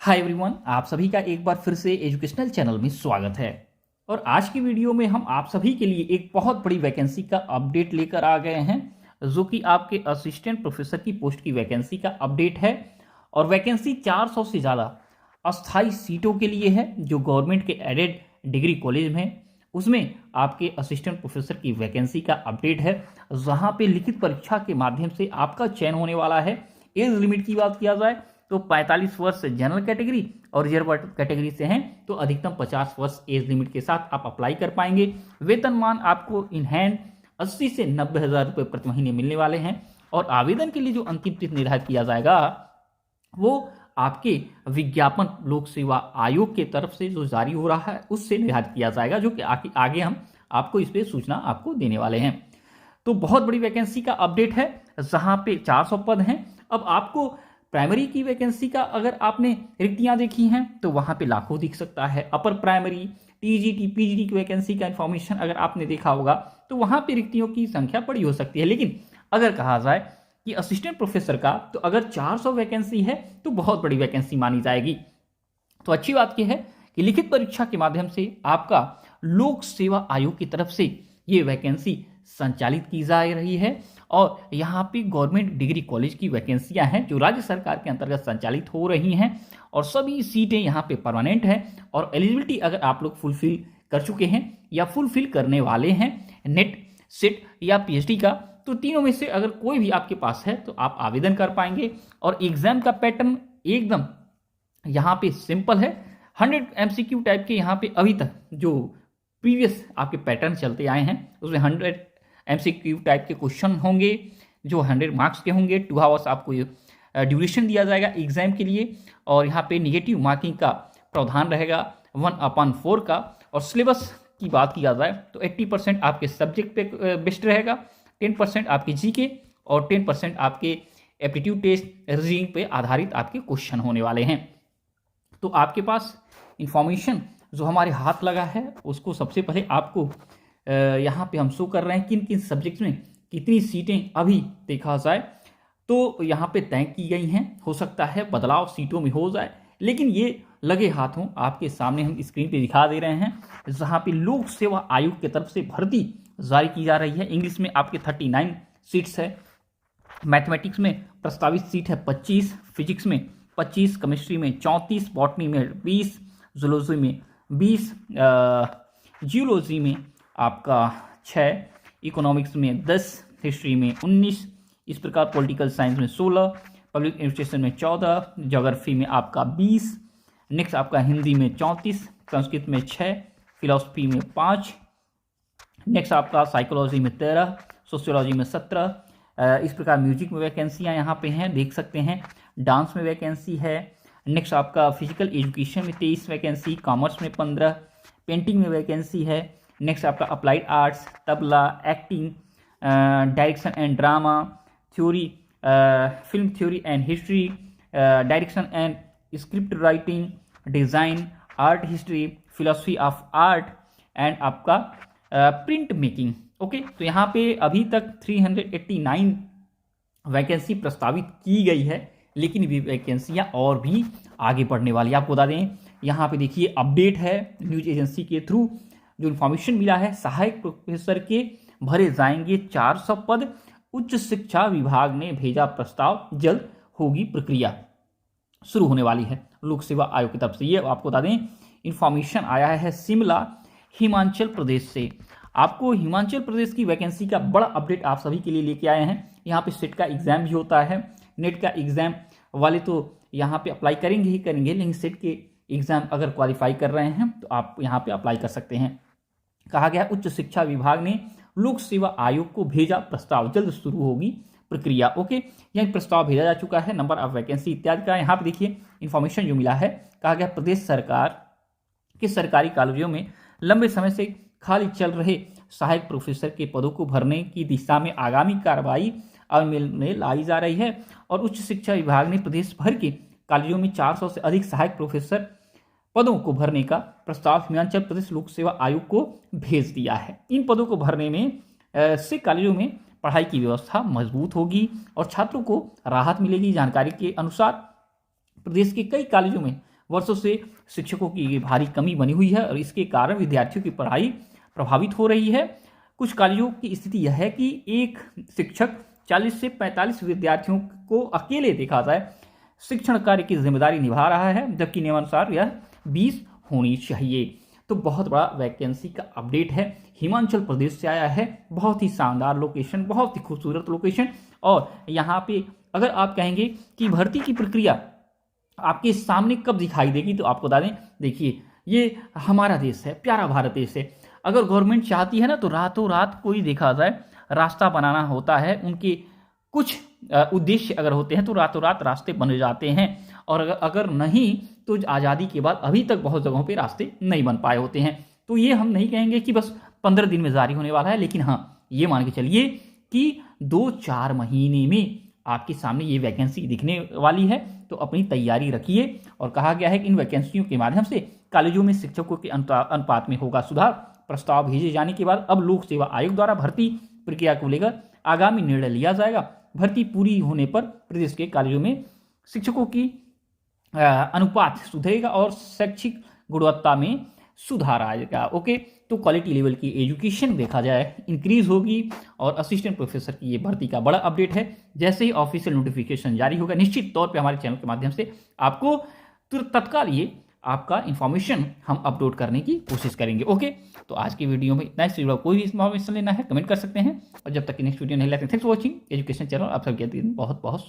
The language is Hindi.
हाय एवरीवन, आप सभी का एक बार फिर से एजुकेशनल चैनल में स्वागत है। और आज की वीडियो में हम आप सभी के लिए एक बहुत बड़ी वैकेंसी का अपडेट लेकर आ गए हैं, जो कि आपके असिस्टेंट प्रोफेसर की पोस्ट की वैकेंसी का अपडेट है। और वैकेंसी 400 से ज़्यादा अस्थायी सीटों के लिए है, जो गवर्नमेंट के एडेड डिग्री कॉलेज में उसमें आपके असिस्टेंट प्रोफेसर की वैकेंसी का अपडेट है, जहाँ पे लिखित परीक्षा के माध्यम से आपका चयन होने वाला है। एज लिमिट की बात किया जाए तो 45 वर्ष जनरल कैटेगरी और रिजर्व कैटेगरी से हैं तो अधिकतम 50 वर्ष एज लिमिट के साथ आप अप्लाई कर पाएंगे। वेतनमान आपको इन हैंड 80 से 90 हज़ार रुपये प्रति महीने मिलने वाले हैं। और आवेदन के लिए जो अंतिम तिथि निर्धारित किया जाएगा वो आपके विज्ञापन लोक सेवा आयोग के तरफ से जो जारी हो रहा है उससे निर्धारित किया जाएगा, जो कि आगे हम आपको इस पर सूचना आपको देने वाले हैं। तो बहुत बड़ी वैकेंसी का अपडेट है, जहां पे 400 पद हैं। अब आपको प्राइमरी की वैकेंसी का अगर आपने रिक्तियां देखी हैं तो वहां पे लाखों दिख सकता है। अपर प्राइमरी, टीजीटी, पीजीटी की वैकेंसी का इन्फॉर्मेशन अगर आपने देखा होगा तो वहां पे रिक्तियों की संख्या बड़ी हो सकती है। लेकिन अगर कहा जाए कि असिस्टेंट प्रोफेसर का, तो अगर 400 वैकेंसी है तो बहुत बड़ी वैकेंसी मानी जाएगी। तो अच्छी बात यह है कि लिखित परीक्षा के माध्यम से आपका लोक सेवा आयोग की तरफ से ये वैकेंसी संचालित की जा रही है। और यहाँ पे गवर्नमेंट डिग्री कॉलेज की वैकेंसियाँ हैं जो राज्य सरकार के अंतर्गत संचालित हो रही हैं, और सभी सीटें यहाँ पे परमानेंट हैं। और एलिजिबिलिटी अगर आप लोग फुलफिल कर चुके हैं या फुलफिल करने वाले हैं नेट, सेट या पीएचडी का, तो तीनों में से अगर कोई भी आपके पास है तो आप आवेदन कर पाएंगे। और एग्जाम का पैटर्न एकदम यहाँ पे सिंपल है। 100 MCQ टाइप के यहाँ पे अभी तक जो प्रीवियस आपके पैटर्न चलते आए हैं उसमें 100 MCQ टाइप के क्वेश्चन होंगे जो 100 मार्क्स के होंगे। 2 आवर्स आपको ड्यूरेशन दिया जाएगा एग्जाम के लिए। और यहाँ पे निगेटिव मार्किंग का प्रावधान रहेगा 1/4 का। और सिलेबस की बात किया जाए तो 80% आपके सब्जेक्ट पे बेस्ड रहेगा, 10% आपके जीके और 10% आपके एप्टीट्यूड टेस्ट, रीजनिंग पे आधारित आपके क्वेश्चन होने वाले हैं। तो आपके पास इंफॉर्मेशन जो हमारे हाथ लगा है उसको सबसे पहले आपको यहाँ पे हम शो कर रहे हैं किन किन सब्जेक्ट्स में कितनी सीटें अभी देखा जाए तो यहाँ पे तय की गई हैं। हो सकता है बदलाव सीटों में हो जाए, लेकिन ये लगे हाथों आपके सामने हम स्क्रीन पे दिखा दे रहे हैं, जहाँ पे लोक सेवा आयोग की तरफ से भर्ती जारी की जा रही है। इंग्लिश में आपके 39 सीट्स है, मैथमेटिक्स में प्रस्तावित सीट है 25, फिजिक्स में 25, केमिस्ट्री में 34, बॉटनी में 20, जूलॉजी में 20, जियोलॉजी में आपका 6, इकोनॉमिक्स में 10, हिस्ट्री में 19, इस प्रकार पॉलिटिकल साइंस में 16, पब्लिक एडमिनिस्ट्रेशन में 14, ज्योग्राफी में आपका 20, नेक्स्ट आपका हिंदी में 34, संस्कृत में 6, फिलॉसफी में 5, नेक्स्ट आपका साइकोलॉजी में 13, सोशियोलॉजी में 17। इस प्रकार म्यूजिक में वैकेंसियाँ यहाँ पे हैं, देख सकते हैं। डांस में वैकेंसी है। नेक्स्ट आपका फिजिकल एजुकेशन में 23 वैकेंसी, कॉमर्स में 15, पेंटिंग में वैकेंसी है। नेक्स्ट आपका applied arts, tabla, acting, direction and drama, theory, film theory and history, direction and script writing, design, art history, philosophy of art and आपका प्रिंट मेकिंग। ओके, तो यहाँ पे अभी तक 389 वैकेंसी प्रस्तावित की गई है, लेकिन भी वैकेंसियाँ और भी आगे बढ़ने वाली है। आपको बता दें, यहाँ पे देखिए अपडेट है न्यूज एजेंसी के थ्रू जो इन्फॉर्मेशन मिला है, सहायक प्रोफेसर के भरे जाएंगे 400 पद, उच्च शिक्षा विभाग ने भेजा प्रस्ताव, जल्द होगी प्रक्रिया, शुरू होने वाली है लोक सेवा आयोग की तरफ से। ये आपको बता दें इन्फॉर्मेशन आया है शिमला हिमाचल प्रदेश से। आपको हिमाचल प्रदेश की वैकेंसी का बड़ा अपडेट आप सभी के लिए लेके आए हैं। यहाँ पे सेट का एग्जाम भी होता है, नेट का एग्जाम वाले तो यहाँ पे अप्लाई करेंगे ही करेंगे, लेकिन सेट के एग्जाम अगर क्वालिफाई कर रहे हैं तो आप यहाँ पे अप्लाई कर सकते हैं। कहा गया उच्च शिक्षा विभाग ने लोक सेवा आयोग को भेजा प्रस्ताव, जल्द शुरू होगी प्रक्रिया। ओके, यह प्रस्ताव भेजा जा चुका है, नंबर ऑफ वैकेंसी इत्यादि का यहाँ पे देखिए इन्फॉर्मेशन जो मिला है। कहा गया प्रदेश सरकार के सरकारी कॉलेजों में लंबे समय से खाली चल रहे सहायक प्रोफेसर के पदों को भरने की दिशा में आगामी कार्रवाई अमल में लाई जा रही है। और उच्च शिक्षा विभाग ने प्रदेश भर के कॉलेजों में 400 से अधिक सहायक प्रोफेसर पदों को भरने का प्रस्ताव हिमाचल प्रदेश लोक सेवा आयोग को भेज दिया है। इन पदों को भरने में से कॉलेजों में पढ़ाई की व्यवस्था मजबूत होगी और छात्रों को राहत मिलेगी। जानकारी के अनुसार प्रदेश के कई कॉलेजों में वर्षों से शिक्षकों की भारी कमी बनी हुई है और इसके कारण विद्यार्थियों की पढ़ाई प्रभावित हो रही है। कुछ कॉलेजों की स्थिति यह है कि एक शिक्षक 40 से 45 विद्यार्थियों को अकेले देखा जाए शिक्षण कार्य की जिम्मेदारी निभा रहा है, जबकि नियमानुसार यह 20 होनी चाहिए। तो बहुत बड़ा वैकेंसी का अपडेट है, हिमाचल प्रदेश से आया है, बहुत ही शानदार लोकेशन, बहुत ही खूबसूरत लोकेशन। और यहाँ पे अगर आप कहेंगे कि भर्ती की प्रक्रिया आपके सामने कब दिखाई देगी, तो आपको बता दें, देखिए ये हमारा देश है, प्यारा भारत देश है। अगर गवर्नमेंट चाहती है ना तो रातों रात कोई देखा जाए रास्ता बनाना होता है, उनके कुछ उद्देश्य अगर होते हैं तो रातों रात रास्ते बन जाते हैं। और अगर नहीं तो आज़ादी के बाद अभी तक बहुत जगहों पे रास्ते नहीं बन पाए होते हैं। तो ये हम नहीं कहेंगे कि बस 15 दिन में जारी होने वाला है, लेकिन हाँ ये मान के चलिए कि 2-4 महीने में आपके सामने ये वैकेंसी दिखने वाली है। तो अपनी तैयारी रखिए। और कहा गया है कि इन वैकेंसियों के माध्यम से कॉलेजों में शिक्षकों के अनुपात में होगा सुधार। प्रस्ताव भेजे जाने के बाद अब लोक सेवा आयोग द्वारा भर्ती प्रक्रिया को लेकर आगामी निर्णय लिया जाएगा। भर्ती पूरी होने पर प्रदेश के कॉलेजों में शिक्षकों की अनुपात सुधरेगा और शैक्षिक गुणवत्ता में सुधार आएगा। ओके, तो क्वालिटी लेवल की एजुकेशन देखा जाए इंक्रीज होगी। और असिस्टेंट प्रोफेसर की ये भर्ती का बड़ा अपडेट है। जैसे ही ऑफिशियल नोटिफिकेशन जारी होगा निश्चित तौर पे हमारे चैनल के माध्यम से आपको तत्काल ये आपका इन्फॉर्मेशन हम अपलोड करने की कोशिश करेंगे। ओके, तो आज की वीडियो में इतना ही। कोई भी इन्फॉर्मेशन लेना है कमेंट कर सकते हैं। और जब तक कि नेक्स्ट वीडियो नहीं लाते, thanks for watching education channel. आप सबके दिन बहुत बहुत